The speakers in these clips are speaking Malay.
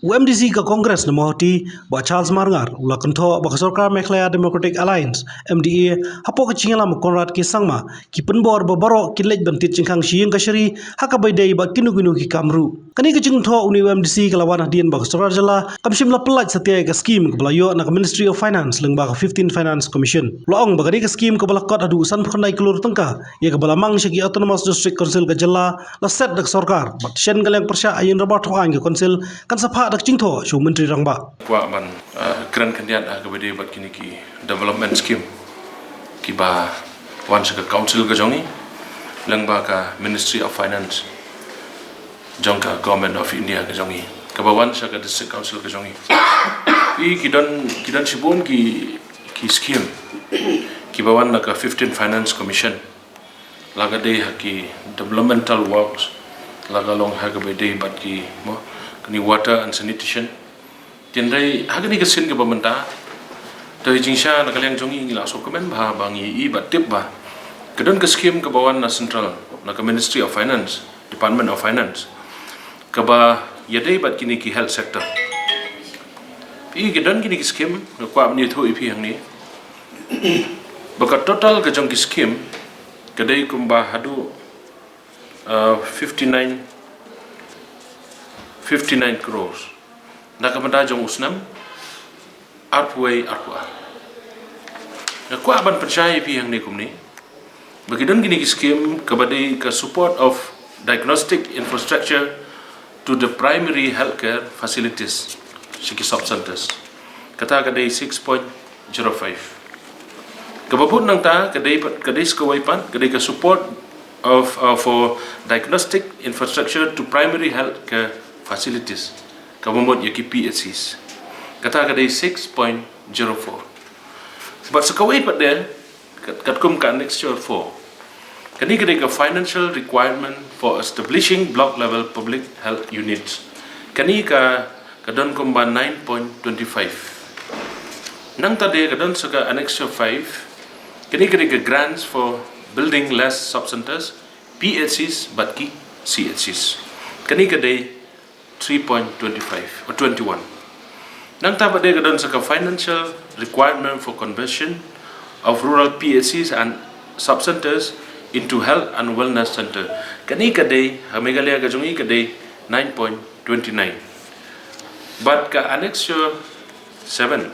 UMDC ka Congress na mohoti ba Charles Marngar ula kanto ba Sorkar Democratic Alliance MDA hapo ka jingïalam Conrad ki sangma ki pynbor ba baro ki leit bantit jingkhang Ïing Kashari haka baydai ba kinuginu ki kamru kani ka jingtho uni UMDC ka lawan hadian ba Sorkar jala kamshim la pelaj satya ka scheme ka balayo na Ministry of Finance leng ba 15 Finance Commission loong ba kani ka scheme ka bala kot adu san khandai klur tangka ya ka bala mang shiki Autonomous District Council ka jala la set dak Sorkar ba shen galeng persya ayin rabat thwang ka council kan sapha dak jingtho shu menteri rangba kwa ban kran kandiat agabede bat kini ki development scheme ki ba wan sa council ka jongi lang ba ka Ministry of Finance jongka Government of India ka jongi ka ba wan sa ka district council ka jongi pi kidan sibon ki scheme ki ba wan na ka 15 Finance Commission laga de ki developmental works laga long agabede bat ki mo ni water and sanitation tindai hagani kesin ke pementa dari jingsha nak kalian jongi ngila sokomen bah bangi i batip bah kedon ke skim ke bawah na central na ke Ministry of Finance Department of Finance ke bah yadai bat kini ki health sector i kedon kini ki skim ke kwa ni thu ipi yang ni baka total ke jong ki skim kedai kumba hadu 59 crores. Nakamada jong usnam arpway arpwa. Nakwa ban percaya pi yang ni kumni. Bagidon gini skim kabadai ka support of diagnostic infrastructure to the primary healthcare facilities siki sub centers. Kata kadai 6.05. Kababut nang ta kadai skawaipan kadai ka support of for diagnostic infrastructure to primary healthcare facilities kabumot yaki PHCs kata kadai 6.04 but sakawai pat there katkum ka next year 4 kani kadai ka financial requirement for establishing block level public health units kani ka kadon kumba 9.25 nang tade kadon saka annexure 5 kani kadai ka grants for building less subcenters PHCs but ki CHCs kani kadai 3.25 or 21. Nang tapa de kadon sa financial requirement for conversion of rural PHCs and subcenters into health and wellness center. Kani kadai Megalia kajongi kadai 9.29. But ka annexure 7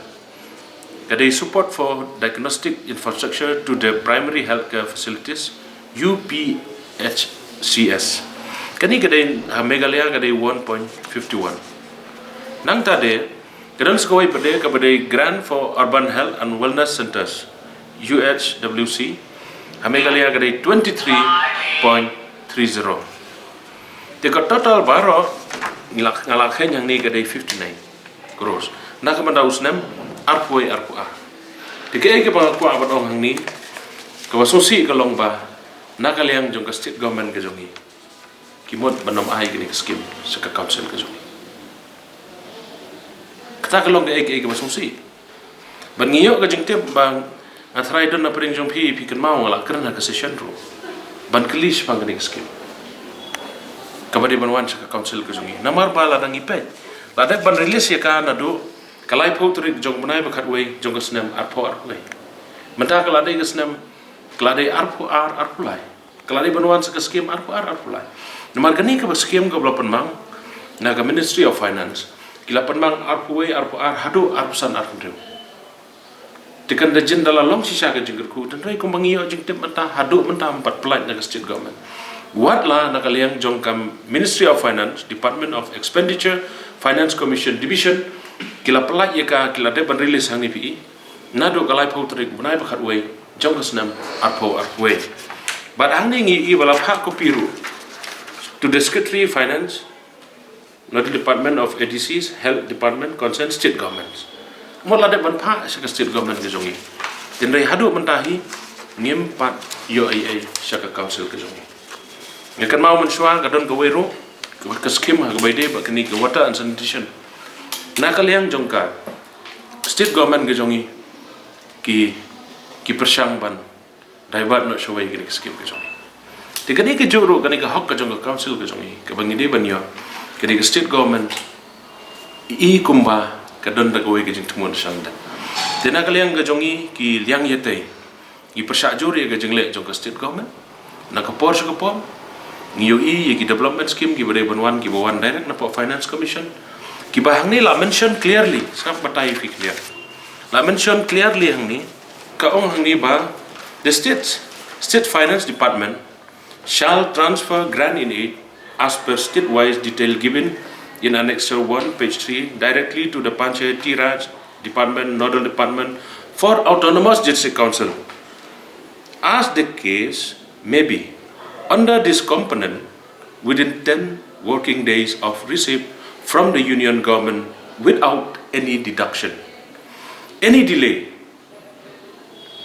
kadai support for diagnostic infrastructure to the primary healthcare facilities UPHCS. Kani kadai Megalia kadai 1.51. Nang tade kadang sekawai pada kepada grant for urban health and wellness centers UHWC Megalia kadai 23.30. Teka total baro ngalakhen yang ni kadai 59 crores. Nak kamanda usnam arpoi arpua. Teka ke pangakwa abat orang ni kawasosi kalong ba nakaliang jong ka state government ke jongi. Kimot banom ay kini skim sa council ka jongi. Kata kalong de ay basungsi. Ban ngiyo ka jing tip bang atray don na pring jong pi kan mau ngala kerana ka session ro. Ban klish pang kini skim. Kabadi banwan sa council ka jongi. Namar bala nang ipet. Ladak ban release ya ka na do kalai potrik jong banai bakat way jong ka snam arpo arpulai. Menta kaladai ka snam kaladai arpo arpulai. Kaladai banwan sa skim arpo arpulai. Namar kani ka skim ka belapan mang na ka Ministry of Finance kilapan mang arpuwe arpu hadu arpusan arpudem tikan dajin dalam long sisa ka jinggerku dan rai kumbangiyo jing tip menta hadu menta 4 pelat na state government buat lah na kaliang jong kam Ministry of Finance Department of Expenditure Finance Commission Division kila pelat ya ka kila de ban release hang ni pi nado kalai potrik bunai bakat we jong kasnam arpuwe but hang ni ngi bala hak ko piru to the Secretary Finance, not the Department of ADCs, Health Department, concerned state governments. Mula de banpa sa state government ke jongi. Tinray hadu mentahi ngimpat UAA sa council ke jongi. Ngakan mau mensua kadon kawero ke skim ha baide ba kini ke water and sanitation. Nakaliang jongka state government ke jongi ki persyang ban daibat no showai ke skim ke jongi. Tikani ke juru kani ke hak ke jong council ke jongi ke bangi de banyo kani ke state government I kumba kadon da goe ke jing tumun shangda tena kaliang ga jongi ki liang yete I persya juri ga jingle jong ka state government na ka por sa ka pom ngiyo I ki development scheme ki bare banwan ki bawan direct na po finance commission ki bahang ni la mention clearly sab batai fi clear la mention clearly hang ni ka ong hang ni ba the state finance department shall transfer grant in aid as per state-wise detail given in Annex 1, page 3, directly to the Panchayati Raj Department, Nodal Department for Autonomous District Council. As the case may be, under this component, within 10 working days of receipt from the Union Government without any deduction. Any delay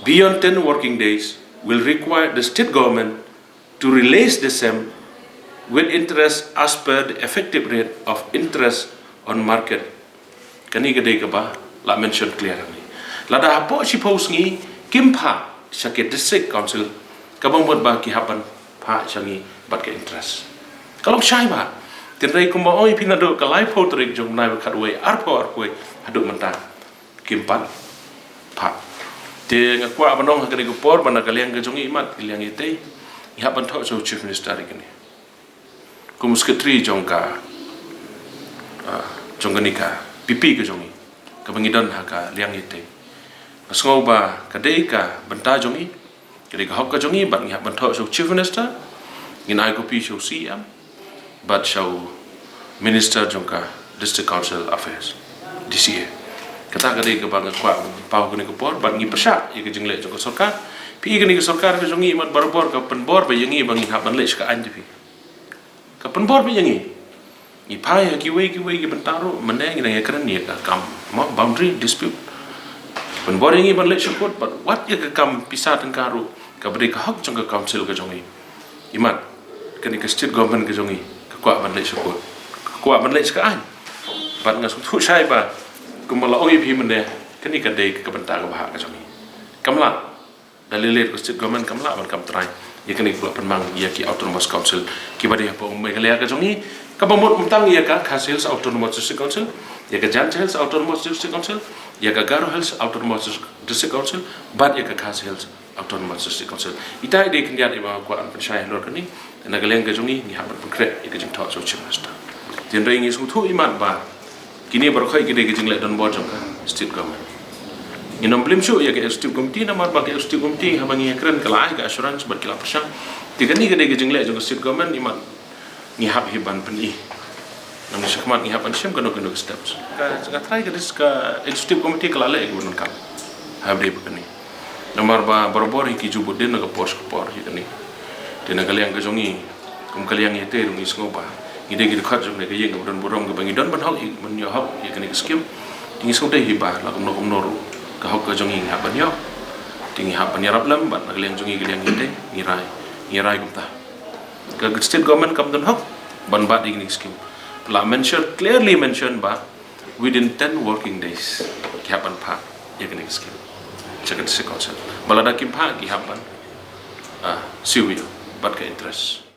beyond 10 working days will require the state government to release the same with interest as per the effective rate of interest on market. Kani gede ka ba? La mention clear ni. La dah po si post ni kimpa sakit district council kabang buat ba kihapan pa sangi bat ke interest. Kalau syai ba tinrai kumba oi pinado ka live photo rek jong nai kat we arpo haduk mentah kimpan pa. Te ngakwa banong hakani ko por bana kaliang ke jong imat kaliang ite ihapan thok so chief minister ikani. Kumus ketri jongka jongganika pipi ke jongi kabangidon haka liang ite pasngau ba kadei ka benta jongi kadei ka hok ka jongi bat ngi ban thok so chief minister nginai ko pi so CM bat so minister jongka district council affairs DCA kata kadei ka bang kwa pau ko ni ko por bat ngi persya i ke jingle jongka Sorkar pi ke ni ke Sorkar ke jongi mat barbor ka penbor ba yangi bang ha ban le ka anji pi kapan bor bi yangi I pai ki we ki bentaro meneng nang ekran ni ka kam boundary dispute pen bor yangi ban let support but what ya ka kam pisah tengkaru ka beri ka hak jong ka council ka jongi imat kani ka state government ka jongi ka kwa ban let support kwa ban let ka an bat ngas thu sai ba kumala oi phi mende kani ka dei ka benta ka bah ka jongi kamla dalilet ka state government kamla ban kam trai ya kini pula penmang ya ki autonomous council ki bari apa megalaya ka jongi ka bamut mutang ya ka khasils autonomous district council ya ka jan hills autonomous district council ya ka garo hills autonomous district council bat ya ka khasils autonomous district council ita de kindiat iba ko an pensyai lor kani nagaleng ka jongi ni habat pengkret ya ka jing thok so chimasta tin rai ngi su thu iman ba kini berkhoi ki de ka jingle don bo jong ka state government Inom belum syu ya ke executive committee nama bagi executive committee habangi keren kelai ke assurance berkila persang tiga ni kedai jingle jong state government iman ngihap hiban peni nang syakmat ngihap ansem kanu steps ka try ke executive committee kelale gubernur kal habre begini nomor ba borobor ki jubudin ke pos ke por ni dina kaliang ke jongi kum kaliang yete rungi sngoba ide ki khat jong ne ke yeng gubernur borong ke bangi don ban hok men yo hok ye kene skim tingi sode hiba la kum noru ka hok ka jongi ha ban yo tingi ha ban yarap lam ban nagliang jongi gliang ite ngirai kumta ka state government kam don hok ban ba ding skim la mention clearly mention ba within 10 working days ki ha ban pa ye kene skim chakat se council balada kim pa ki ha ban siwi bat ka interest